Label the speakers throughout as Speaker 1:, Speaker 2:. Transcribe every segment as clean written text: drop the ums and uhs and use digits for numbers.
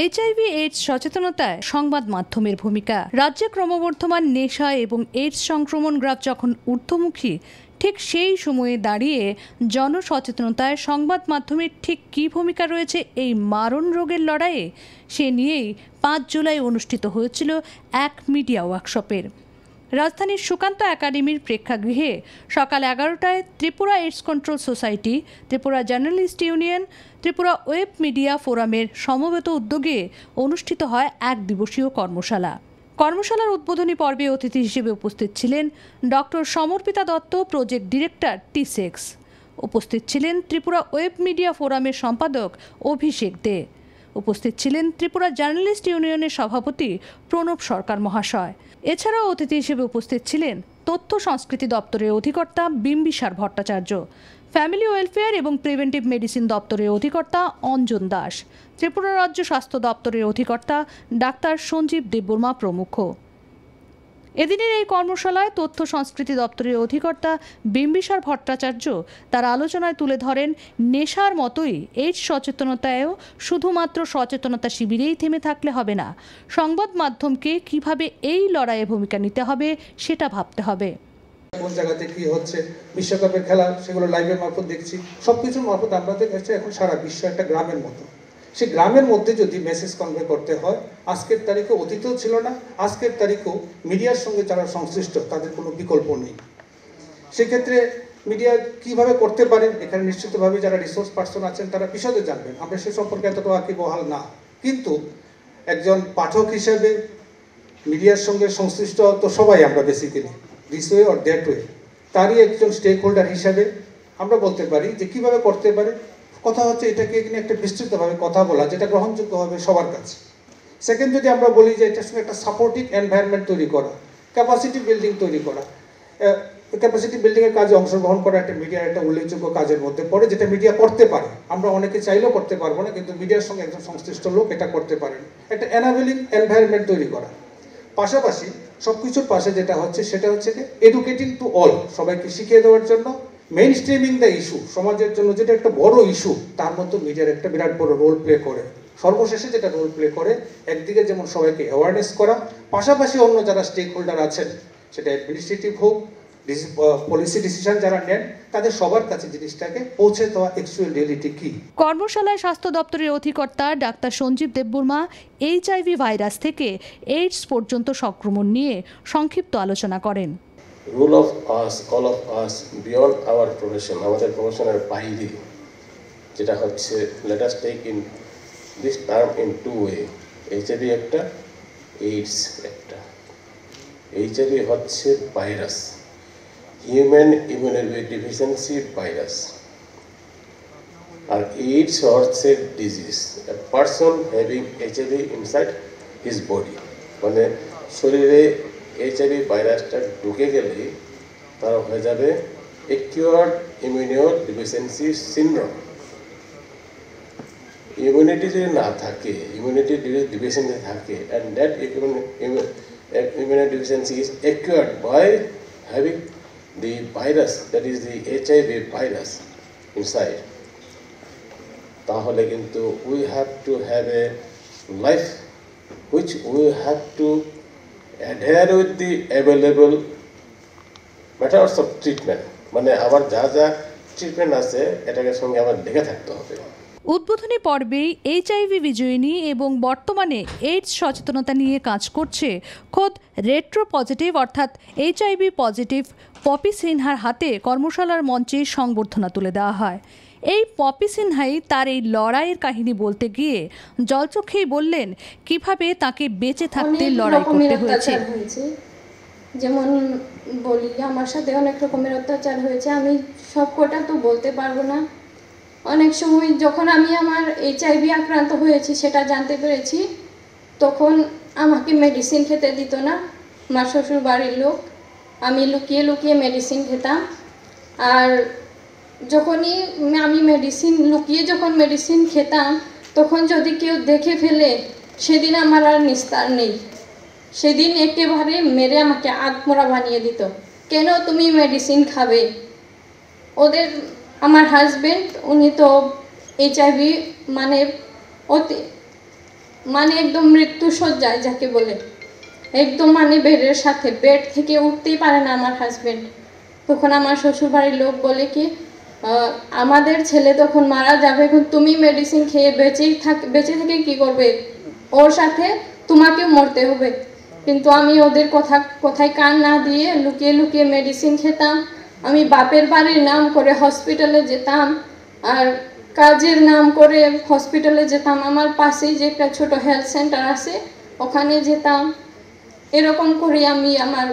Speaker 1: HIV AIDS সচেতনতায় সংবাদ মাধ্যমের ভূমিকা। রাজ্যে ক্রমবর্ধমান নেশা এবং এইডস সংক্রমণ গ্রাফ যখন ঊর্ধ্বমুখী, ঠিক সেই সময়ে দাঁড়িয়ে জনসচেতনতায় সংবাদ মাধ্যমের ঠিক কী ভূমিকা রয়েছে এই মারণ রোগের লড়াইয়ে, সে নিয়েই 5 জুলাই অনুষ্ঠিত হয়েছিল এক মিডিয়া ওয়ার্কশপের। রাজধানীর সুকান্ত একাডেমির প্রেক্ষাগৃহে সকাল 11টায় Tripura AIDS control society, Tripura journalist union, Tripura web media ফোরামের সমবেত উদ্যোগে অনুষ্ঠিত হয় এক দিবসীয় কর্মশালা। কর্মশালার উদ্বোধনী পর্বে অতিথি হিসেবে উপস্থিত ছিলেন ডক্টর সমর্পিতা দত্ত, প্রজেক্ট ডিরেক্টর T6। উপস্থিত ছিলেন ত্রিপুরা ওয়েব মিডিয়া ফোরামের সম্পাদক অভিষেক দে। উপস্থিত ছিলেন ত্রিপুরা জার্নালিস্ট ইউনিয়নের সভাপতি প্রণব সরকার মহাশয়। এছাড়াও অতিথি হিসেবে উপস্থিত ছিলেন তথ্য সংস্কৃতি দপ্তরের অধিকর্তা বিম্বিসার ভট্টাচার্য, ফ্যামিলি ওয়েলফেয়ার এবং প্রিভেন্টিভ মেডিসিন দপ্তরের অধিকর্তা অঞ্জন দাস, ত্রিপুরা রাজ্য স্বাস্থ্য দপ্তরের অধিকর্তা ডাক্তার সঞ্জীব দেববর্মা প্রমুখ। এদিনের এই কর্মশালায় তথ্য সংস্কৃতি দপ্তরের অধিকর্তা বিম্বিসার ভট্টাচার্য তার আলোচনায় তুলে ধরেন, নেশার মতোই এইডস সচেতনতায়ও শুধুমাত্র সচেতনতা শিবিরেই থেমে থাকলে হবে না, সংবাদ মাধ্যমকে কিভাবে এই লড়াইয়ে ভূমিকা নিতে হবে সেটা ভাবতে হবে।
Speaker 2: কোন জায়গাতে কি হচ্ছে, বিশ্বকাপের খেলা সেগুলো লাইভের মারফত দেখছি, সবকিছুর মারফত আমাদের কাছে এখন সারা বিশ্ব একটা গ্রামের মতো। সেই গ্রামের মধ্যে যদি মেসেজ কনভে করতে হয়, আজকের তারিখে অতীতও ছিল না, আজকের তারিখেও মিডিয়ার সঙ্গে যারা সংশ্লিষ্ট তাদের কোনো বিকল্প নেই। সেক্ষেত্রে মিডিয়া কিভাবে করতে পারে, এখানে নিশ্চিতভাবে যারা রিসোর্স পার্সন আছেন তারা বিশদে জানবেন, আমরা সে সম্পর্কে এতটা ওয়াকিবহাল না। কিন্তু একজন পাঠক হিসেবে মিডিয়ার সঙ্গে সংশ্লিষ্ট তো সবাই আমরা basically this way or that way, তারই একজন স্টেক হোল্ডার হিসাবে আমরা বলতে পারি যে কীভাবে করতে পারে। কথা হচ্ছে এটাকে নিয়ে একটা বিস্তৃতভাবে কথা বলা, যেটা গ্রহণযোগ্য হবে সবার কাছে। সেকেন্ড, যদি আমরা বলি যে এটার সঙ্গে একটা সাপোর্টিভ এনভায়রনমেন্ট তৈরি করা, ক্যাপাসিটি বিল্ডিং তৈরি করা, ক্যাপাসিটি বিল্ডিংয়ের কাজে অংশগ্রহণ করা একটা মিডিয়ার একটা উল্লেখযোগ্য কাজের মধ্যে পড়ে, যেটা মিডিয়া করতে পারে। আমরা অনেকে চাইলেও করতে পারবো না, কিন্তু মিডিয়ার সঙ্গে একজন সংশ্লিষ্ট লোক এটা করতে পারেন। একটা এনাবেলিং এনভায়রনমেন্ট তৈরি করা, পাশাপাশি সবকিছুর পাশে যেটা হচ্ছে সেটা হচ্ছে যে এডুকেটিং টু অল, সবাইকে শিখিয়ে দেওয়ার জন্য মেইন স্ট্রিমিং দ্য ইস্যু, সমাজের জন্য যেটা একটা বড় ইস্যু তার মধ্যে মিডিয়ার একটা বিরাট বড় রোল প্লে করে। সর্বশেষে যেটা রোল প্লে করে, একদিকে যেমন সবাইকে অ্যাওয়ারনেস করা, পাশাপাশি অন্য যারা স্টেক হোল্ডার আছেন, সেটা অ্যাডমিনিস্ট্রেটিভ হোক, পলিসি ডিসিশন যারা নেন, তাদের সবার কাছে জিনিসটাকে পৌঁছে দেওয়া অ্যাকচুয়াল রিয়েলিটি কি।
Speaker 1: কর্মশালায় স্বাস্থ্য দপ্তরের অধিকর্তা doctor Sanjib Debbarma HIV virus থেকে এইডস পর্যন্ত সংক্রমণ নিয়ে সংক্ষিপ্ত আলোচনা করেন।
Speaker 3: Rule of us, all of us, beyond our profession, আমাদের প্রফেশনের বাইরে, যেটা হচ্ছে let us take in this term in two way. HIV একটা, এইডস একটা। এইচআইভি হচ্ছে ভাইরাস, হিউম্যান ইমিউনোডেফিসিয়েন্সি ভাইরাস, আর এইডস হচ্ছে disease, a person having HIV inside his body, মানে শরীরে এইচআইভি ভাইরাসটা ঢুকে গেলে তার হয়ে যাবে অ্যাকিউট ইমিউনোডেফিসিয়েন্সি সিনড্রোম। ইমিউনিটি যদি না থাকে, ইমিউনিটি ডিফিসিয়েন্সি থাকে, and that immunodeficiency is acquired by having the virus, that is the HIV virus inside. তাহলে কিন্তু we have to have a life which we have to adhere with the available methods of treatment, মানে আবার যা যা treatment আছে এটাকে সঙ্গে আবার লেগে থাকতে হবে।
Speaker 1: উদ্বোধনী পর্বেই এইচআইভি বিজয়িনী এবং বর্তমানে এইডস সচেতনতা নিয়ে কাজ করছে খোদ রেট্রো পজিটিভ অর্থাৎ এইচআইভি পজিটিভ পপি সিনহার হাতে কর্মশালার মঞ্চে সংবর্ধনা তুলে দেওয়া হয়। এই পপি সিনহাই তার এই লড়াইয়ের কাহিনী বলতে গিয়ে জলচোখেই বললেন কিভাবে তাকে বেঁচে থাকতে লড়াই করতে হয়েছে।
Speaker 4: যেমন বলি, আমার সাথে অনেক রকমের অত্যাচার হয়েছে, আমি সব কটা তো বলতে পারবো না। অনেক সময় যখন আমি আমার এইচআইভি আক্রান্ত হয়েছি সেটা জানতে পেরেছি, তখন আমাকে মেডিসিন খেতে দিত না আমার শ্বশুর বাড়ির লোক। আমি লুকিয়ে লুকিয়ে মেডিসিন খেতাম, আর যখনই আমি যখন মেডিসিন খেতাম, তখন যদি কেউ দেখে ফেলে সেদিন আমার আর নিস্তার নেই। সেদিন একেবারে মেরে আমাকে আত্মরা বানিয়ে দিত, কেন তুমি মেডিসিন খাবে। আমার হাজবেন্ড, উনি তো এইচআইভি মানে মানে একদম মৃত্যু সজ্জায় যাকে বলে, একদম মানে বেডের সাথে, বেড থেকে উঠতেই পারে না আমার হাজবেন্ড। তখন আমার শ্বশুরবাড়ির লোক বলে কি আমাদের ছেলে তখন মারা যাবে, এখন তুমি মেডিসিন খেয়ে বেঁচে থেকে কি করবে, ওর সাথে তোমাকেও মরতে হবে। কিন্তু আমি ওদের কথায় কান না দিয়ে লুকিয়ে লুকিয়ে মেডিসিন খেতাম। আমি বাপের বাড়ির নাম করে হসপিটালে যেতাম, আর কাজের নাম করে হসপিটালে যেতাম। আমার পাশেই যে একটা ছোট হেলথ সেন্টার আছে ওখানে যেতাম। এরকম করে আমি আমার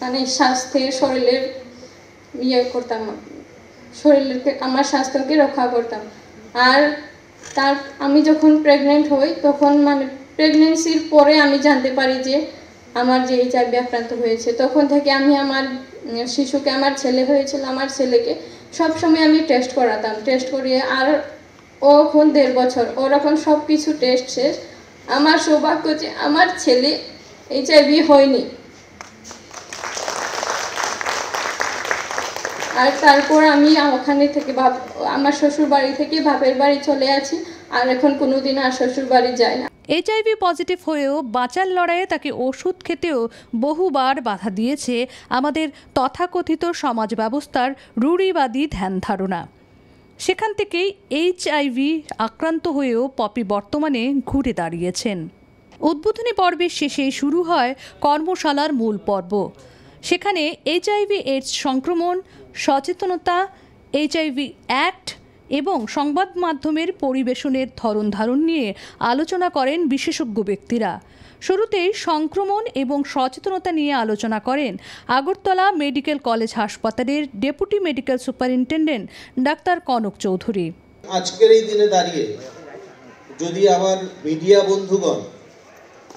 Speaker 4: মানে স্বাস্থ্যের শরীরের করতাম, আমার স্বাস্থ্যকে রক্ষা করতাম। আর আমি যখন প্রেগনেন্ট হই তখন মানে প্রেগনেন্সির পরে আমি জানতে পারি যে আমার যে HIV আক্রান্ত হয়েছে। তখন থেকে আমি আমার শিশুকে, আমার ছেলে হয়েছিল, আমার ছেলেকে সবসময় আমি টেস্ট করাতাম, টেস্ট করিয়ে। আর ও এখন 1.5 বছর, ওর এখন সব কিছু টেস্ট শেষ। আমার সৌভাগ্য যে আমার ছেলে HIV হয়নি। আর তারপর আমি ওখানে থেকে আমার শ্বশুর বাড়ি থেকে বাপের বাড়ি চলে আসি, আর এখন কোনোদিন আর শ্বশুর বাড়ি যায় না।
Speaker 1: HIV পজিটিভ হয়েও বাঁচার লড়াইয়ে তাকে ওষুধ খেতেও বহুবার বাধা দিয়েছে আমাদের তথাকথিত সমাজ ব্যবস্থার রূঢ়িবাদী ধ্যান ধারণা। সেখান থেকেই HIV আক্রান্ত হয়েও পপি বর্তমানে ঘুরে দাঁড়িয়েছেন। উদ্বোধনী পর্বের শেষেই শুরু হয় কর্মশালার মূল পর্ব। সেখানে HIV/AIDS সংক্রমণ, সচেতনতা, HIV অ্যাক্ট এবং সংবাদ মাধ্যমের পরিবেশনের ধরন ধারণ নিয়ে আলোচনা করেন বিশেষজ্ঞ ব্যক্তিরা। শুরুতেই সংক্রমণ এবং সচেতনতা নিয়ে আলোচনা করেন আগরতলা মেডিকেল কলেজ হাসপাতালের deputy medical superintendent doctor Kanak Chowdhury.
Speaker 5: আজকের এই দিনে দাঁড়িয়ে যদি আমার মিডিয়া বন্ধুগণ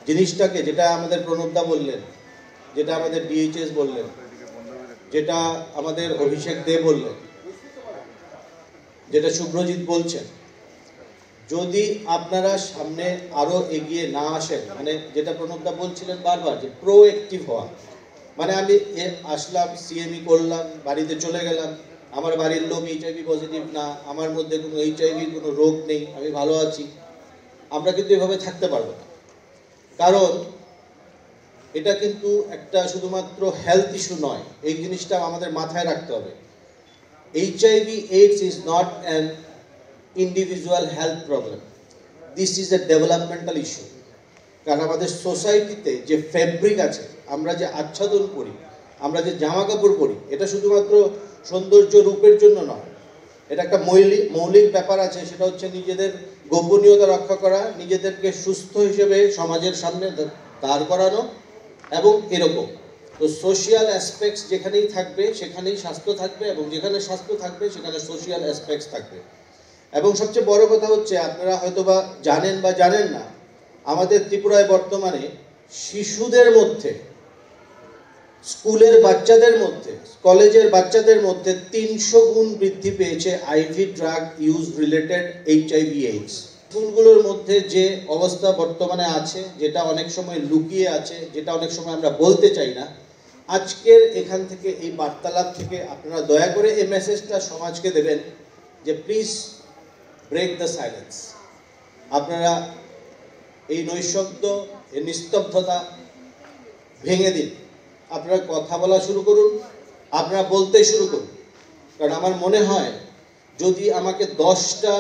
Speaker 5: জিনিসটাকে, যেটা আমাদের প্রণবদা বললেন, যেটা আমাদের DHS বললেন, যেটা আমাদের অভিষেক দে বললেন, যেটা শুভ্রজিৎ বলছেন, যদি আপনারা সামনে আরো এগিয়ে না আসেন, মানে যেটা প্রণবদা বলছিলেন বারবার যে প্রোঅ্যাক্টিভ হওয়া, মানে আমি আসলাম, CME করলাম, বাড়িতে চলে গেলাম, আমার বাড়ির লোক HIV পজিটিভ না, আমার মধ্যে কোনো HIV কোনো রোগ নেই, আমি ভালো আছি, আমরা কিন্তু এভাবে থাকতে পারবো না। কারণ এটা কিন্তু একটা শুধুমাত্র হেলথ ইস্যু নয়, এই জিনিসটা আমাদের মাথায় রাখতে হবে। HIV/AIDS is not an individual health problem. This is a developmental issue. কারণ আমাদের সোসাইটিতে যে ফেব্রিক আছে, আমরা যে আচ্ছাদন করি, আমরা যে জামা কাপড় পরি, এটা শুধুমাত্র সৌন্দর্য রূপের জন্য নয়, এটা একটা মৌলিক ব্যাপার আছে। সেটা হচ্ছে নিজেদের গোপনীয়তা রক্ষা করা, নিজেদেরকে সুস্থ হিসেবে সমাজের সামনে দাঁড় করানো, এবং এরকম। তো সোশিয়াল অ্যাসপেক্টস যেখানেই থাকবে সেখানেই স্বাস্থ্য থাকবে, এবং যেখানে স্বাস্থ্য থাকবে সেখানে সোশিয়াল অ্যাসপেক্টস থাকবে। এবং সবচেয়ে বড় কথা হচ্ছে, আপনারা হয়তো বা জানেন বা জানেন না, আমাদের ত্রিপুরায় বর্তমানে শিশুদের মধ্যে, স্কুলের বাচ্চাদের মধ্যে, কলেজের বাচ্চাদের মধ্যে 300 গুণ বৃদ্ধি পেয়েছে IV drug use related HIV/AIDS। স্কুলগুলোর মধ্যে যে অবস্থা বর্তমানে আছে, যেটা অনেক সময় লুকিয়ে আছে, যেটা অনেক সময় আমরা বলতে চাই না, আজকের এখান থেকে এই বার্তালাপ থেকে আপনারা দয়া করে এই মেসেজটা সমাজকে দেবেন যে প্লিজ ব্রেক দ্য সাইলেন্স। আপনারা এই নৈঃশব্দ, এই নিস্তব্ধতা ভেঙে দিন, আপনারা কথা বলা শুরু করুন, আপনারা বলতে শুরু করুন। কারণ আমার মনে হয় যদি আমাকে 10টা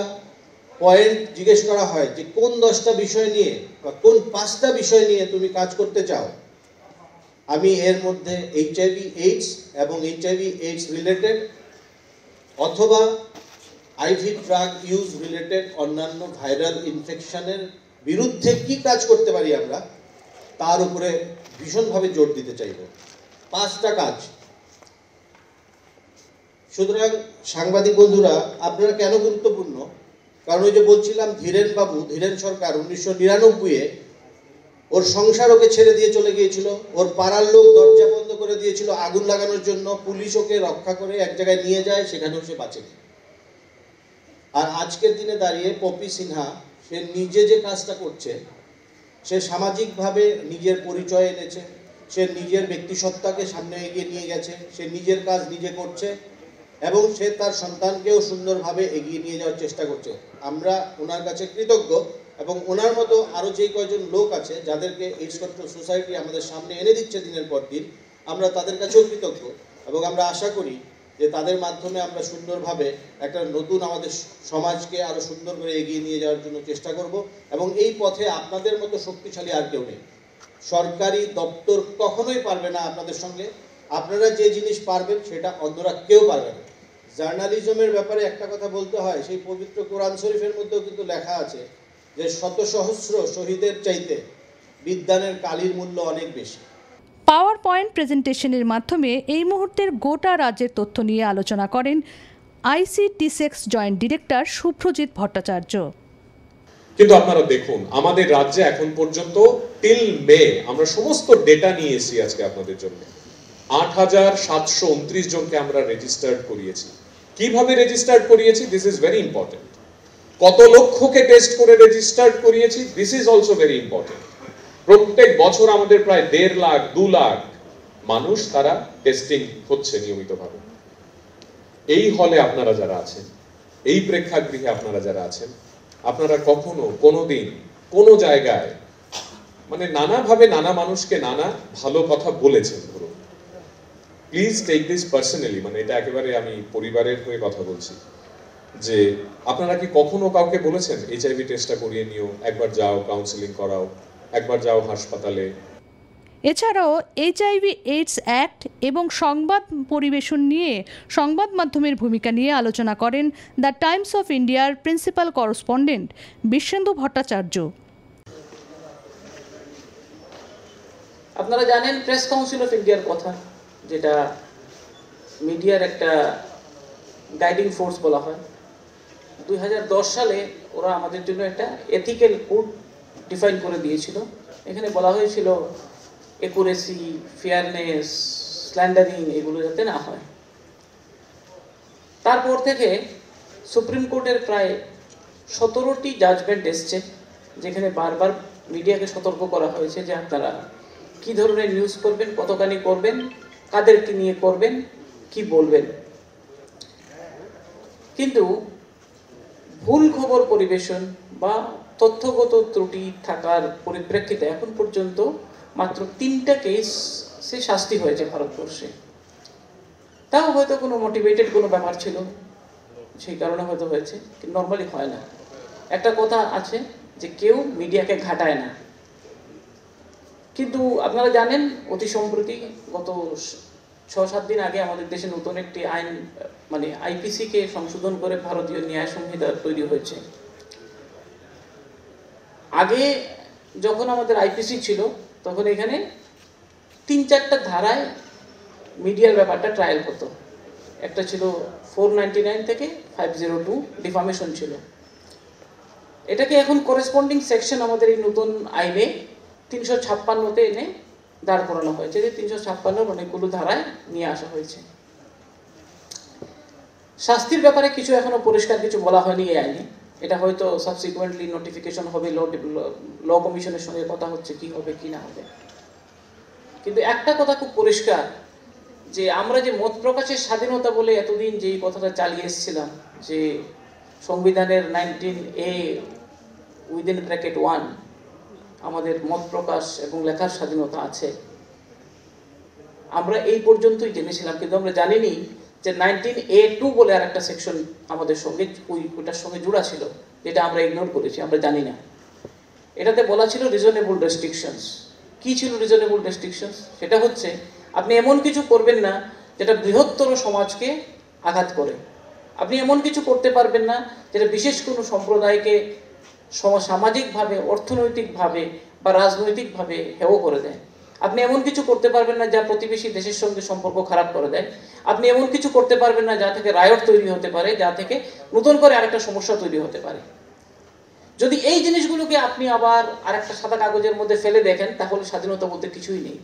Speaker 5: পয়েন্ট জিজ্ঞেস করা হয় যে কোন 10টা বিষয় নিয়ে বা কোন 5টা বিষয় নিয়ে তুমি কাজ করতে চাও, আমি এর মধ্যে HIV/AIDS এবং HIV/AIDS রিলেটেড অথবা IV ড্রাগ ইউজ রিলেটেড অন্যান্য ভাইরাল ইনফেকশনের বিরুদ্ধে কি কাজ করতে পারি আমরা, তার উপরে ভীষণভাবে জোর দিতে চাইব। 5টা কাজ। সুতরাং সাংবাদিক বন্ধুরা, আপনারা কেন গুরুত্বপূর্ণ? কারণ ওই যে বলছিলাম, ধীরেন সরকার 1999-এ ওর সংসার ওকে ছেড়ে দিয়ে চলে গিয়েছিল, ওর পাড়ার লোক দরজা বন্ধ করে দিয়েছিল আগুন লাগানোর জন্য, পুলিশ ওকে রক্ষা করে এক জায়গায় নিয়ে যায়, সেখানেও সে বাঁচেনি। আর আজকের দিনে দাঁড়িয়ে পপি সিনহা, সে নিজে যে কাজটা করছে, সে সামাজিকভাবে নিজের পরিচয় এনেছে, সে নিজের ব্যক্তিসত্তাকে সামনে এগিয়ে নিয়ে গেছে, সে নিজের কাজ নিজে করছে, এবং সে তার সন্তানকেও সুন্দরভাবে এগিয়ে নিয়ে যাওয়ার চেষ্টা করছে। আমরা ওনার কাছে কৃতজ্ঞ এবং ওনার মতো আরও যে কয়জন লোক আছে যাদেরকে এইডস কন্ট্রোল সোসাইটি আমাদের সামনে এনে দিচ্ছে দিনের পর দিন, আমরা তাদের কাছেও কৃতজ্ঞ এবং আমরা আশা করি যে তাদের মাধ্যমে আমরা সুন্দরভাবে একটা নতুন আমাদের সমাজকে আরও সুন্দর করে এগিয়ে নিয়ে যাওয়ার জন্য চেষ্টা করব। এবং এই পথে আপনাদের মতো শক্তিশালী আর কেউ নেই। সরকারি দপ্তর কখনোই পারবে না আপনাদের সঙ্গে। আপনারা যে জিনিস পারবেন সেটা অন্যরা কেউ পারবে না। জার্নালিজমের ব্যাপারে একটা কথা বলতে হয়, সেই পবিত্র কোরআন শরীফের মধ্যেও কিন্তু লেখা আছে যে শত সহস্র শহীদের চাইতে বিদ্বানের কালির মূল্য অনেক বেশি।
Speaker 1: পাওয়ার পয়েন্ট প্রেজেন্টেশনের মাধ্যমে এই মুহূর্তের গোটা রাজ্যের তথ্য নিয়ে আলোচনা করেন ICT-6 joint director Subhrajit Bhattacharya.
Speaker 6: কিন্তু আপনারা দেখুন, আমাদের রাজ্যে এখন পর্যন্ত টিল মে আমরা সমস্ত ডেটা নিয়ে এসেছি আজকে আপনাদের জন্য। 8,729 জনকে আমরা রেজিস্টার্ড করিয়েছি। কিভাবে রেজিস্টার্ড করিয়েছি, দিস ইজ ভেরি ইম্পর্টেন্ট। কত লক্ষকে টেস্ট করে রেজিস্টার্ড করিয়েছি, this is also very important. প্রত্যেক বছর আমাদের প্রায় 1.5 লাখ 2 লাখ মানুষ তারা টেস্টিং হচ্ছে নিয়মিতভাবে। এই হলে আপনারা যারা আছেন, এই প্রেক্ষাগৃহে আপনারা যারা আছেন, আপনারা কখনো কোনোদিন কোনো জায়গায় মানে নানাভাবে নানা মানুষকে নানা ভালো কথা বলেছেন, ধরুন প্লিজ টেক দিস পার্সোনালি, মানে এটা একেবারে আমি পরিবারের হয়ে কথা বলছি, যে আপনারা কি কখনো কাউকে বলেছেন HIV টেস্টটা করিয়ে নিও, একবার যাও কাউন্সেলিং করাও, একবার যাও হাসপাতালে?
Speaker 1: এছাড়াও HIV/AIDS অ্যাক্ট এবং সংবাদ পরিবেশন নিয়ে সংবাদ মাধ্যমের ভূমিকা নিয়ে আলোচনা করেন দ্য টাইমস অফ ইন্ডিয়ার প্রিন্সিপাল করেসপন্ডেন্ট বিশ্বেন্দু ভট্টাচার্য।
Speaker 7: আপনারা জানেন প্রেস কাউন্সিল অফ ইন্ডিয়ার কথা, যেটা মিডিয়ার একটা গাইডিং ফোর্স বলা হয়। 2010 সালে ওরা আমাদের জন্য একটা এথিক্যাল কোড ডিফাইন করে দিয়েছিল। এখানে বলা হয়েছিল একুরেসি, ফেয়ারনেস, স্ল্যান্ডারিং এগুলো যাতে না হয়। তারপর থেকে সুপ্রিম কোর্টের প্রায় 17টি জাজমেন্ট এসছে, যেখানে বারবার মিডিয়াকে সতর্ক করা হয়েছে যে আপনারা কী ধরনের নিউজ করবেন, কতখানি করবেন, কাদেরকে নিয়ে করবেন, কি বলবেন। কিন্তু ভুল খবর পরিবেশন বা তথ্যগত ত্রুটি থাকার পরিপ্রেক্ষিতে এখন পর্যন্ত মাত্র 3টা কেসে শাস্তি হয়েছে ভারতবর্ষে। তাও হয়তো কোনো মোটিভেটেড কোনো ব্যাপার ছিল, সেই কারণে হয়তো হয়েছে, কিন্তু নর্মালি হয় না। একটা কথা আছে যে কেউ মিডিয়াকে ঘাটায় না। কিন্তু আপনারা জানেন অতি সম্প্রতি গত 6-7 দিন আগে আমাদের দেশে নতুন একটি আইন মানে IPC-কে সংশোধন করে ভারতীয় ন্যায় সংহিতা তৈরি হয়েছে। আগে যখন আমাদের IPC ছিল তখন এখানে 3-4টা ধারায় মিডিয়ার ব্যাপারটা ট্রায়াল হতো। একটা ছিল 499 থেকে 502 ডিফামেশন ছিল। এটাকে এখন করেসপন্ডিং সেকশন আমাদের এই নতুন আইনে 356-তে এনে দাঁড় করানো হয়েছে, যে 356 অনেকগুলো ধারায় নিয়ে আসা হয়েছে। শাস্তির ব্যাপারে কিছু এখনো পরিষ্কার কিছু বলা হয়নি এই আইনে। এটা হয়তো সাবসিকুয়েন্টলি নোটিফিকেশন হবে, ল কমিশনের সঙ্গে কথা হচ্ছে কি হবে কি না হবে। কিন্তু একটা কথা খুব পরিষ্কার, যে আমরা যে মত প্রকাশের স্বাধীনতা বলে এতদিন যেই কথাটা চালিয়ে এসেছিলাম, যে সংবিধানের 19A উইদিন ব্র্যাকেট 1 আমাদের মত প্রকাশ এবং লেখার স্বাধীনতা আছে, আমরা এই পর্যন্তই জেনেছিলাম। কিন্তু আমরা জানিনি যে 19A2 বলে আর একটা সেকশন আমাদের সঙ্গে ওইটার সঙ্গে জুড়া ছিল, যেটা আমরা ইগনোর করেছি, আমরা জানি না। এটাতে বলা ছিল রিজনেবল রেস্ট্রিকশনস। কি ছিল রিজনেবল রেস্ট্রিকশনস? সেটা হচ্ছে আপনি এমন কিছু করবেন না যেটা বৃহত্তর সমাজকে আঘাত করে। আপনি এমন কিছু করতে পারবেন না যেটা বিশেষ কোনো সম্প্রদায়কে সামাজিকভাবে, অর্থনৈতিকভাবে বা রাজনৈতিকভাবে হেয় করে দেয়। আপনি এমন কিছু করতে পারবেন না যা প্রতিবেশী দেশের সঙ্গে সম্পর্ক খারাপ করে দেয়। আপনি এমন কিছু করতে পারবেন না যা থেকে রায়ট তৈরি হতে পারে, যা থেকে নতুন করে আরেকটা সমস্যা তৈরি হতে পারে। যদি এই জিনিসগুলোকে আপনি আবার আরেকটা সাদা কাগজের মধ্যে ফেলে দেখেন, তাহলে স্বাধীনতা বলতে কিছুই নেই।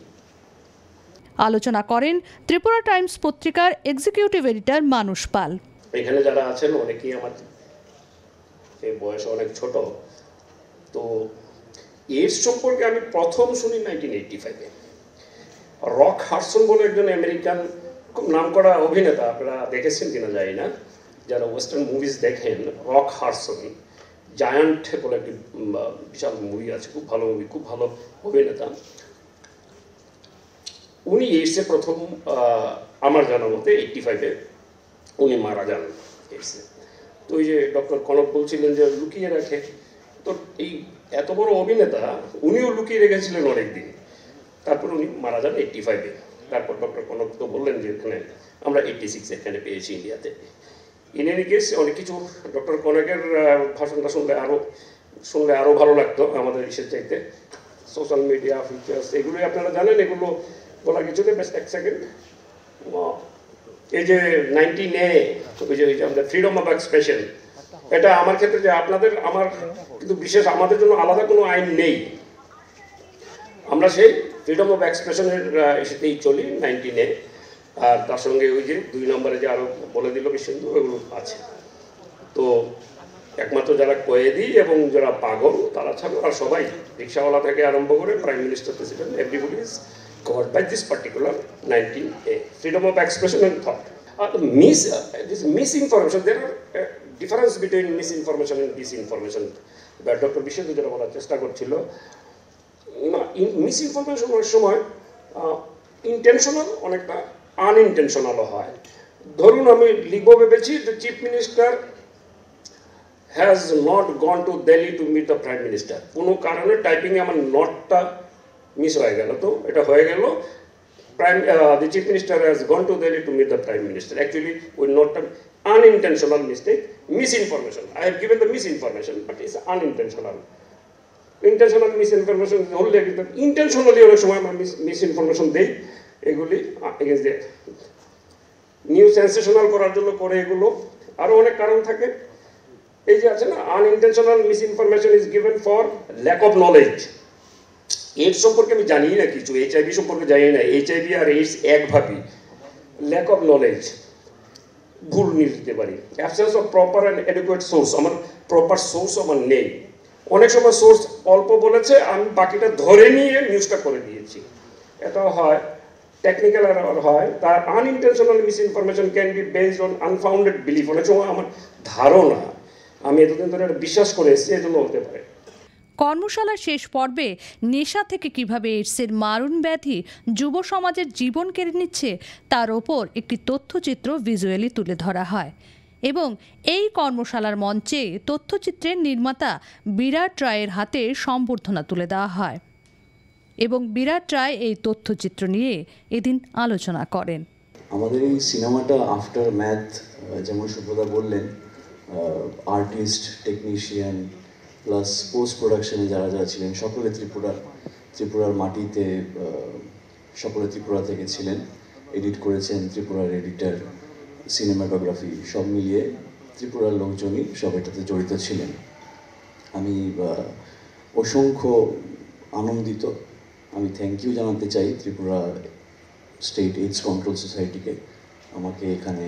Speaker 1: আলোচনা করেন ত্রিপুরা টাইমস পত্রিকার এক্সিকিউটিভ এডিটর মানুষ পাল।
Speaker 8: এখানে যারা আছেন অনেকেই আমার এই বয়স অনেক ছোট। তো এইডস সম্পর্কে আমি প্রথম শুনি 1985-এ। রক হারসন বলে একজন আমেরিকান খুব নামকরা অভিনেতা, আপনারা দেখেছেন কিনা জানি না, যারা ওয়েস্টার্ন মুভিজ দেখেন, রক হারসন জায়ান্ট বলে একটি বিশাল মুভি আছে, খুব ভালো মুভি, খুব ভালো অভিনেতা। উনি এইডসে প্রথম আমার জানা মতে 85-এ উনি মারা যান এইডসে। তো ওই যে ডক্টর কনক বলছিলেন যে লুকিয়ে রাখে, তো এই এত বড় অভিনেতা উনিও লুকিয়ে রেখেছিলেন অনেক দিন, তারপর উনি মারা যান 85-এ। তারপর ডক্টর কনক তো বললেন যে এখানে আমরা 86 এখানে পেয়েছি ইন্ডিয়াতে। ইন এনি কেস অনেক কিছু ডক্টর কনকের ভাষণটা শুনলে আরও ভালো লাগতো আমাদের ইসের চাইতে। সোশ্যাল মিডিয়া ফিচার্স এগুলোই আপনারা জানেন, এগুলো বলা কিছু নেই। বেশ এক সেকেন্ড, এই যে 19A ওই যে আমাদের ফ্রিডম অফ এক্সপ্রেশন, এটা আমার ক্ষেত্রে যে আপনাদের আমার কিন্তু বিশেষ আমাদের জন্য আলাদা কোনো আইন নেই, আমরা সেই ফ্রিডম অফ এক্সপ্রেশনের ইসেতেই চলি 19A। আর তার সঙ্গে ওই যে 2 নম্বরে যে আরও বলে দিল বিশ্ববন্ধু, ওগুলো আছে। তো একমাত্র যারা কয়েদি এবং যারা পাগল তারা ছাড়া আর সবাই, রিক্সাওয়ালা থেকে আরম্ভ করে prime minister, president, everybody is covered by this particular 19A, freedom of expression and thought. This misinformation, there are difference between misinformation and disinformation. But Dr. Bishwendra যেটা বলার চেষ্টা করছিল, মিসইনফরমেশন অনেক সময় ইন্টেনশনাল, অনেকটা আনইনটেনশনালও হয়। ধরুন আমি লিখবো ভেবেছি যে chief minister has not gone to Delhi to meet the prime minister, কোনো কারণে টাইপিংয়ে আমার নটটা মিস হয়ে গেল, তো এটা হয়ে গেল the chief minister has gone to Delhi to meet the prime minister. Actually we not unintentional mistake, misinformation. I have given the misinformation, but it's unintentional. Intentional misinformation is only intentionally অনেক সময় আমরা misinformation দেই, এগুলি against the new sensational করার জন্য করে, এগুলো আরও অনেক কারণ থাকে। এই যে আছে না, unintentional misinformation is given for lack of knowledge. AIDS সম্পর্কে আমি জানি না কিছু, HIV সম্পর্কে জানি না, HIV আর এইডস এক ভাবি, ল্যাক অফ নলেজ, ভুল নিয়ে দিতে পারি, absence of proper and adequate source, আমার প্রপার সোর্স আমার নেই, অনেক সময় সোর্স অল্প বলেছে, আমি বাকিটা ধরে নিয়ে নিউজটা করে দিয়েছি, এটাও হয়। টেকনিক্যাল এরর হয়। তার unintentional misinformation can be based on unfounded belief, অনেক সময় আমার ধারণা আমি এতদিন ধরে বিশ্বাস করে এসেছি, এজন্য হতে পারে।
Speaker 1: কর্মশালার শেষ পর্বে নেশা থেকে কিভাবে এইডসের মারণ ব্যাধি যুব সমাজের জীবন কেড়ে নিচ্ছে তার ওপর একটি তথ্যচিত্র ভিজুয়ালি তুলে ধরা হয় এবং এই কর্মশালার মঞ্চে তথ্যচিত্রের নির্মাতা বিরাট রায়ের হাতে সম্বর্ধনা তুলে দেওয়া হয় এবং বিরাট রায় এই তথ্যচিত্র নিয়ে এদিন আলোচনা করেন।
Speaker 9: আমাদের এই সিনেমাটা আফটার ম্যাথ, যেমন সুব্রতা বললেন, আর্টিস্ট, টেকনিশিয়ান প্লাস পোস্ট প্রোডাকশনে যারা যারা ছিলেন সকলে ত্রিপুরার মাটিতে, সকলে ত্রিপুরা থেকে ছিলেন, এডিট করেছেন ত্রিপুরার এডিটার, সিনেমাটোগ্রাফি সব মিলিয়ে ত্রিপুরার লোকজনই সব এটাতে জড়িত ছিলেন। আমি অসংখ্য আনন্দিত, আমি থ্যাংক ইউ জানাতে চাই ত্রিপুরা স্টেট এইডস কন্ট্রোল সোসাইটিকে আমাকে এখানে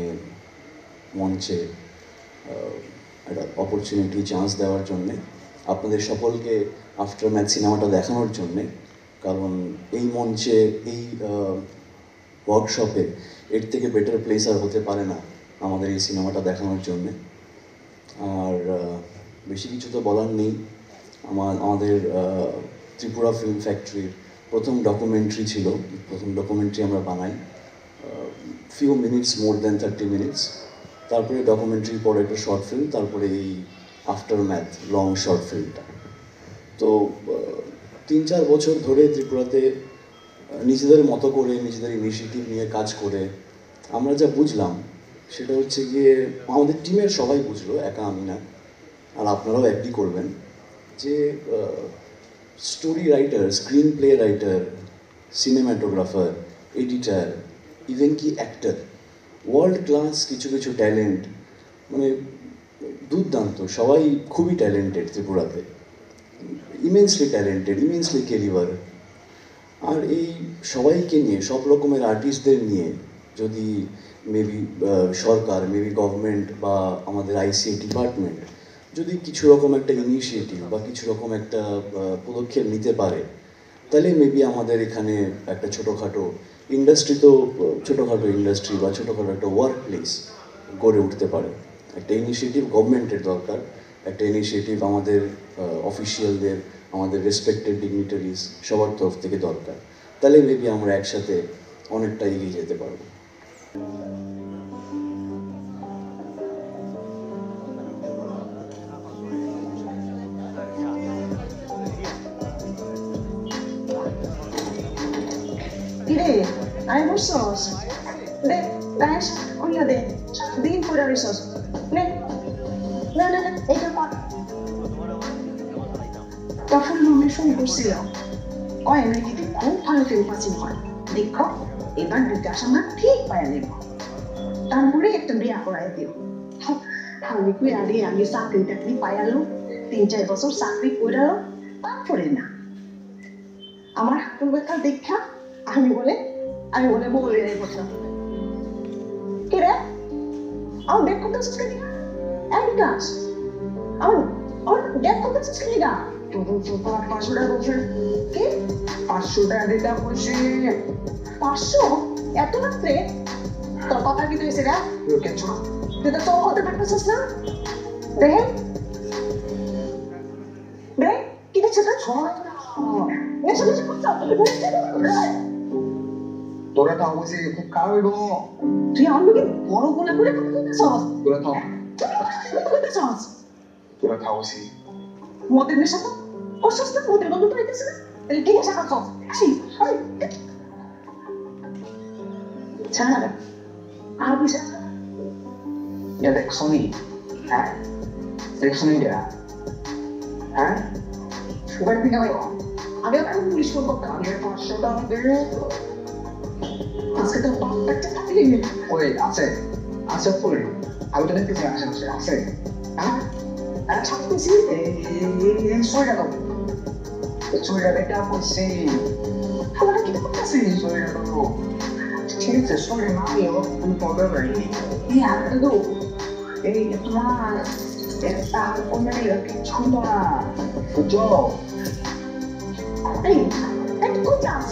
Speaker 9: মঞ্চে একটা অপরচুনিটি, চান্স দেওয়ার জন্যে, আপনাদের সকলকে আফটার ম্যাথ সিনেমাটা দেখানোর জন্যে। কারণ এই মঞ্চে, এই ওয়ার্কশপে এর থেকে বেটার প্লেস আর হতে পারে না আমাদের এই সিনেমাটা দেখানোর জন্যে। আর বেশি কিছু তো বলার নেই। আমাদের ত্রিপুরা ফিল্ম ফ্যাক্টরির প্রথম ডকুমেন্টারি ছিল, প্রথম ডকুমেন্টারি আমরা বানাই, few minutes, more than 30 minutes. তারপরে ডকুমেন্টারির পরে একটা শর্ট ফিল্ম, তারপরে এই আফটার ম্যাথ লং শর্ট ফিল্মটা। তো 3-4 বছর ধরে ত্রিপুরাতে নিজেদের মতো করে, নিজেদের ইনিশিয়েটিভ নিয়ে কাজ করে আমরা যা বুঝলাম সেটা হচ্ছে গিয়ে, আমাদের টিমের সবাই বুঝলো, একা আমি না, আর আপনারাও অ্যাগ্রি করবেন, যে story writer, screen play writer, cinematographer, editor, even কি অ্যাক্টর, ওয়ার্ল্ড ক্লাস কিছু কিছু ট্যালেন্ট, মানে দুর্দান্ত, সবাই খুবই ট্যালেন্টেড ত্রিপুরাতে, ইমেন্সলি ট্যালেন্টেড, ইমেন্সলি ক্যালিবার। আর এই সবাইকে নিয়ে, সব রকমের আর্টিস্টদের নিয়ে যদি মেবি সরকার, মেবি গভর্নমেন্ট বা আমাদের ICA ডিপার্টমেন্ট যদি কিছু রকম একটা ইনিশিয়েটিভ বা কিছু রকম একটা পদক্ষেপ নিতে পারে, তাহলে মেবি আমাদের এখানে একটা ছোটোখাটো ইন্ডাস্ট্রি, তো ছোটোখাটো ইন্ডাস্ট্রি বা ছোটোখাটো একটা ওয়ার্ক প্লেস গড়ে উঠতে পারে। একটা ইনিশিয়েটিভ গভর্নমেন্টের দরকার, একটা ইনিশিয়েটিভ আমাদের অফিসিয়ালদের, আমাদের রেসপেক্টেড ডিগনিটারিজ সবার তরফ থেকে দরকার। তাহলে মেবি আমরা একসাথে অনেকটা এগিয়ে যেতে পারবো।
Speaker 10: কিরে আয় বসছস দে দাস ওইয়া দে দিন পরে বসছস নে না না না এইটা পা তখন মনে শুন করছিল কয় নাকি খুব ভালো কেউ পাচ্ছিল হয় দেখো এবার বিকাশ আমার ঠিক পায়া নেব তারপরে একটা বিয়া করাই দিও আমি কি আগে চাকরি টাকরি পায়ালো 3-4 বছর চাকরি করালো তারপরে না আমার হাতের ব্যথা দেখা আমি বলে বলে এই কথা কে রে আমার ব্যাগ করতেছিস কেন এক গাছ আমার ব্যাগ করতেছিস কেন গা তোর 500 টাকা বলছে কি 500 টাকা দিতে বলছে 500 এত রাত্রে তোর কথা কি তুইছে রে কেন তুই তো তোর হতে পারতেছিস না দেখেন দেখ কি দেখছিস না
Speaker 11: তোরা তো অবশ্যই খুব খারাপ হইব
Speaker 10: তুই আমাকে বড় গোলা করে করতেছস
Speaker 11: তোরা খাওয়াছি
Speaker 10: মদের নেশা তো অসুস্থ মদের গন্ধ তো হইতেছে না তাহলে কি নেশা করছস আসি ছাড়া আর কিছু
Speaker 11: ইয়া দেখ শুনি হ্যাঁ দেখ শুনি হ্যাঁ
Speaker 10: সুগার দিকে আমি এখন পুলিশ ফোন করতাম আমি 500 টাকা দেবে আজকে তো পাঁচটা থাকলে
Speaker 11: ওই আছে আছে পড়ে আমি তো দেখতে চাই আশেপাশে আছে হ্যাঁ
Speaker 10: আর ছাড়তেছি
Speaker 11: এই সরে দাও সরে এটা বলছি
Speaker 10: আমার কি করতেছি
Speaker 11: সরে দাও ঠিক আছে সরে না কোনো প্রবলেম নেই
Speaker 10: এই আর তো এই তোমার এটা অন্য কিছু না
Speaker 11: বুঝো
Speaker 10: এই একটু কোথাস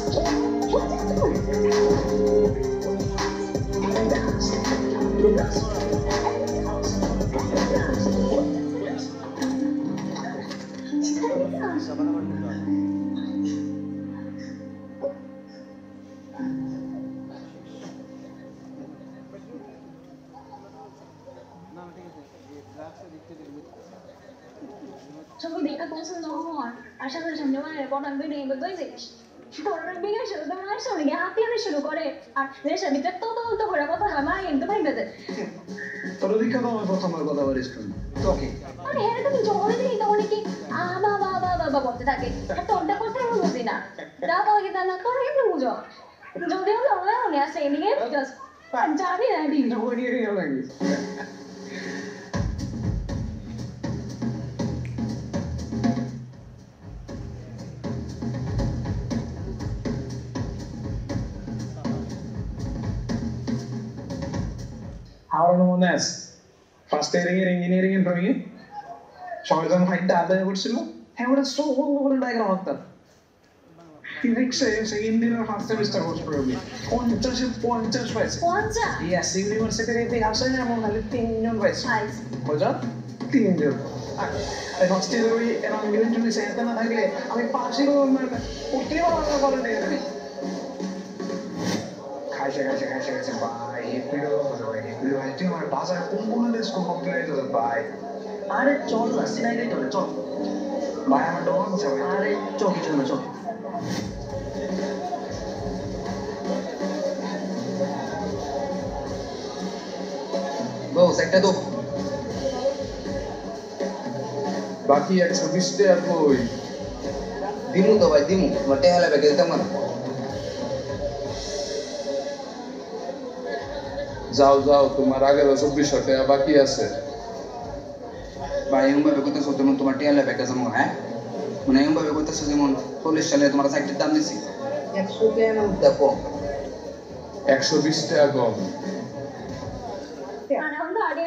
Speaker 4: 저거 내가 무슨 너무 아샤들 점령을 원한 বেরিয়ে গেল তুই দেখিস তোরা বিয়ে শুরু করে আর শুনে গিয়ে হাতিয়ানি শুরু করে আর দেশের ভিতরে তো করে কথা হয় মা এমনি ভাই বেঁধে
Speaker 11: তোর দিকে তো আমার প্রথমের কথা বলিস তোকে
Speaker 4: আরে হ্যাঁ তুমি জোরে দিই তো অনেকে বাবা বলতে থাকে আর তোরটা করতে আমি বুঝি না দাদা ওকে তা না করে এমনি বুঝো যদি হলো মনে আছে এদিকে জাস্ট জানি না দিন
Speaker 11: জোরে নিয়ে লাগিস How known as first year engineering and drawing সবাই যখন হাইটটা আদায় করছিল হ্যাঁ ওটা সো বড় ডায়াগ্রাম হতো ফিজিক্সে second year first semester course করবি 50 পাইছে
Speaker 4: 50
Speaker 11: ইয়েস ইউনিভার্সিটিতে আসলে এমন হলে 3 জন পাইছে বুঝছো 3 জন আর ফার্স্ট ইয়ার ওই এরকম ইভেন্টুয়ালি সেটা না থাকলে আমি পাশে উঠতে পারবো বলে দেবে খাইছে ভাই এগুলো ভাই তুই আমার বাজার কোন স্কুল করতে যাইতো ভাই
Speaker 10: আরে চল না সিনাইরে চল
Speaker 11: ভাই আমার ডর আছে ভাই
Speaker 10: আরে চল কিছু না চল
Speaker 11: বস একটা তো
Speaker 6: বাকি 120 টাকা কই
Speaker 11: দিমু তো ভাই দিমু মতে হলে বেগে দিতাম না
Speaker 6: যাও তোমার আগের 24 টাকা বাকি আছে
Speaker 11: ভাই এমন ভাবে কইতেছো তুমি তোমার টিয়ালে বেগে যাবো হ্যাঁ মানে এমন ভাবে কইতেছো যেমন 40 সালে তোমার সাইটের দাম দিছি 100 টাকা না দেখো
Speaker 6: 120 টাকা কম
Speaker 4: আর আমরা আরে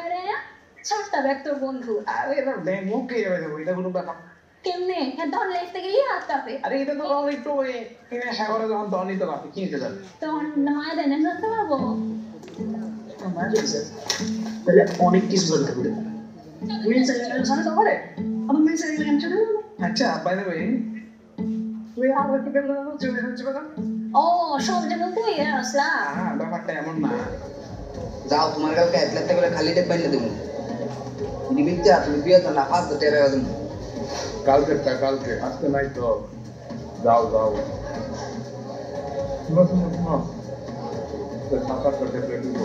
Speaker 4: ছাড়টা ব্যাগ তোর বন্ধু
Speaker 11: আরে এটা ব্যাগ মুখে যাবে এটা কোনো ব্যাপার
Speaker 4: কেমনে হ্যাঁ দন লেখতে গেলেই হাত কাঁপে
Speaker 11: আরে এটা তো অনেক একটু কিনে সাগরে যখন দনই তো কাপে কিনতে যাবে
Speaker 4: তো মায়া দেন রাখতে পারবো
Speaker 11: আমার তাহলে অনেক কিছু করতে পারে
Speaker 10: মেয়ে ছেলেদের সাথে তো করে আমার মেয়ে ছেলেদের কেন চলে
Speaker 11: আচ্ছা বাই দ্য ওয়ে তুই আবার কি করলো চলে যাচ্ছে কথা
Speaker 10: ও সব জায়গা তো ইয়ে আসলা
Speaker 11: হ্যাঁ ব্যাপারটা এমন না
Speaker 12: যাও তোমার কাছে 1 লাখ টাকা করে খালি ডেক বাইলে দেবো নিবিতে তুমি বিয়ে তো না ফাস তেরে দেবো
Speaker 11: কালকে আজকে নাই তো যাও টাকা করতে পেরেছিল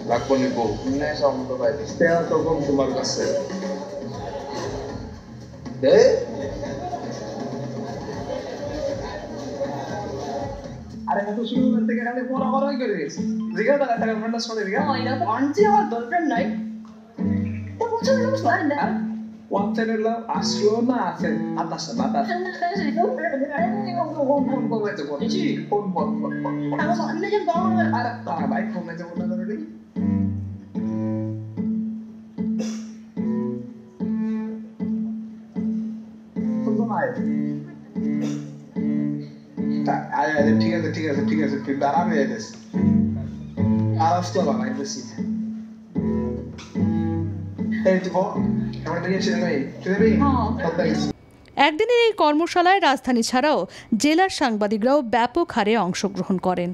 Speaker 11: লাগবো নিবো না সম্মত ভাই তেরা তো কম তোমার কাছে আরে এত শুরু করতে গেলে আমি বড়ই করে দিয়েছি জিজ্ঞাসা তারা টাকা ফন্ডাস করে দিগা
Speaker 10: এটা আনছি আমার গার্লফ্রেন্ড নাই তো বুঝছো না বুঝলেন না
Speaker 11: ওয়ান্টেড লাভ আসলো না আছে আতাশা বাতাস ফোন করতে বলছি ফোন
Speaker 10: আমার সামনে যে বড়
Speaker 11: আরে তারা ভাই ফোন করতে বলতে রেডি ঠিক আছে তুই দাঁড়াবে এদেশ আর আসতো বানাইতেছি এই তো আমরা দিয়েছিলাম এই তুই দেবি
Speaker 1: একদিনের এই কর্মশালায় রাজধানী ছাড়াও জেলার সাংবাদিকরাও ব্যাপক হারে অংশগ্রহণ করেন।